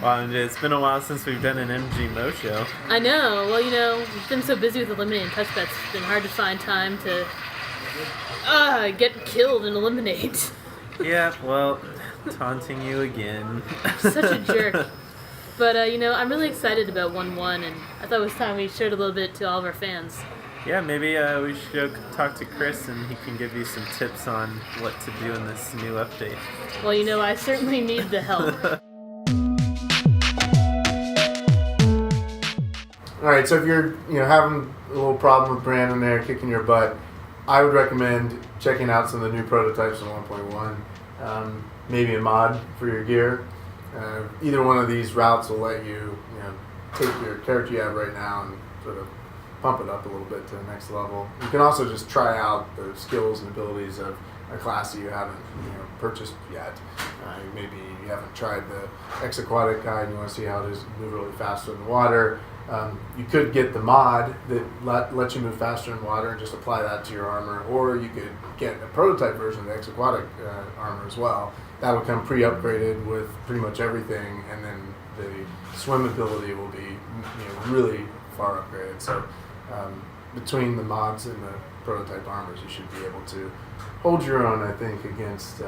Well, it's been a while since we've done an ngmoco. I know. Well, we've been so busy with eliminating touch bets, it's been hard to find time to get killed and eliminate. Yeah, well, taunting you again. Such a jerk. But, I'm really excited about 1-1, and I thought it was time we showed a little bit to all of our fans. Yeah, maybe we should go talk to Chris and he can give you some tips on what to do in this new update. Well, I certainly need the help. All right, so if you're having a little problem with Brandon there kicking your butt, I would recommend checking out some of the new prototypes in 1.1. Maybe a mod for your gear. Either one of these routes will let you take your character you have right now and sort of pump it up a little bit to the next level. You can also just try out the skills and abilities of a class that you haven't purchased yet. Maybe you haven't tried the X-Aquatic guy and you want to see how it is move really faster in the water. You could get the mod that lets you move faster in water and just apply that to your armor, or you could get a prototype version of the X-Aquatic armor as well. That would come pre-upgraded with pretty much everything, and then the swim ability will be really far upgraded. So between the mods and the prototype armors, you should be able to hold your own, I think, against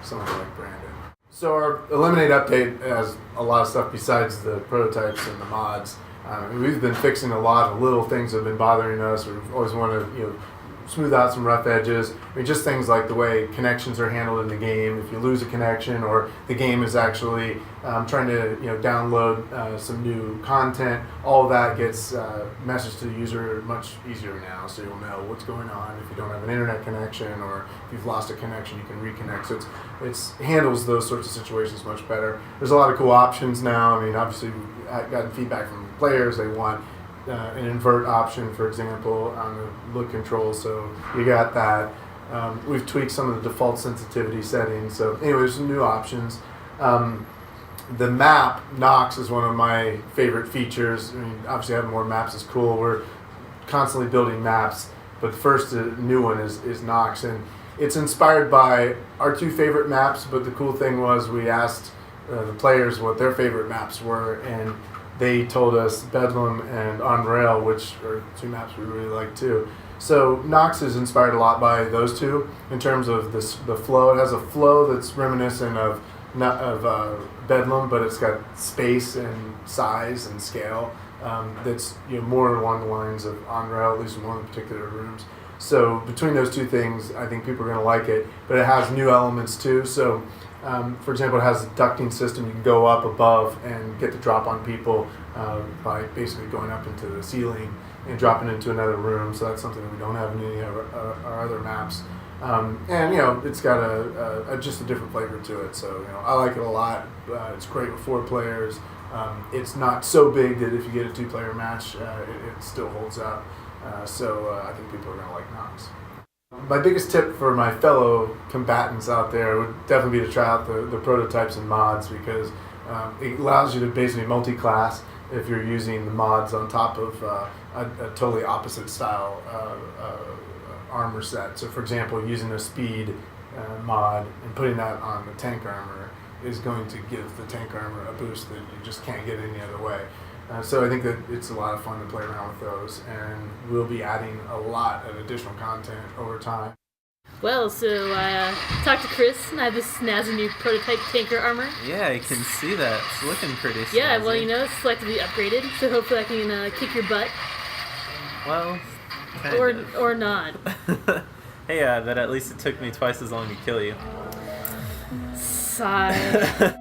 someone like Brandon. So our Eliminate update has a lot of stuff besides the prototypes and the mods. We've been fixing a lot of little things that have been bothering us. We've always wanted to smooth out some rough edges. Just things like the way connections are handled in the game. If you lose a connection, or the game is actually trying to download some new content, all of that gets messaged to the user much easier now, so you'll know what's going on. If you don't have an internet connection, or if you've lost a connection, you can reconnect. So it handles those sorts of situations much better. There's a lot of cool options now. Obviously we've gotten feedback from players. They want an invert option, for example, on the look control, so you got that. We've tweaked some of the default sensitivity settings, so anyway, there's some new options. The map, Knox, is one of my favorite features. Obviously having more maps is cool. We're constantly building maps, but the first new one is Knox, and it's inspired by our two favorite maps, but the cool thing was we asked the players what their favorite maps were, and they told us Bedlam and On Rail, which are two maps we really like too. So Knox is inspired a lot by those two in terms of the flow. It has a flow that's reminiscent of Bedlam, but it's got space and size and scale that's more along the lines of On Rail, at least in one of the particular rooms. So between those two things, I think people are going to like it. But it has new elements too. So for example, it has a ducting system. You can go up above and get the drop on people by basically going up into the ceiling and dropping into another room. So that's something that we don't have in any of our other maps. And it's got just a different flavor to it. So I like it a lot. It's great with 4 players. It's not so big that if you get a 2-player match, it still holds up. So I think people are going to like Knox. My biggest tip for my fellow combatants out there would definitely be to try out the prototypes and mods, because it allows you to basically multi-class if you're using the mods on top of a totally opposite style armor set. So for example, using a speed mod and putting that on the tank armor is going to give the tank armor a boost that you just can't get any other way. So I think that it's a lot of fun to play around with those, and we'll be adding a lot of additional content over time. Well, so I talked to Chris, and I have this snazzy new prototype tanker armor. Yeah, I can see that. It's looking pretty snazzy. Yeah, well, it's selectively upgraded, so hopefully I can kick your butt. Well, or not. Hey, but at least it took me twice as long to kill you. Sigh.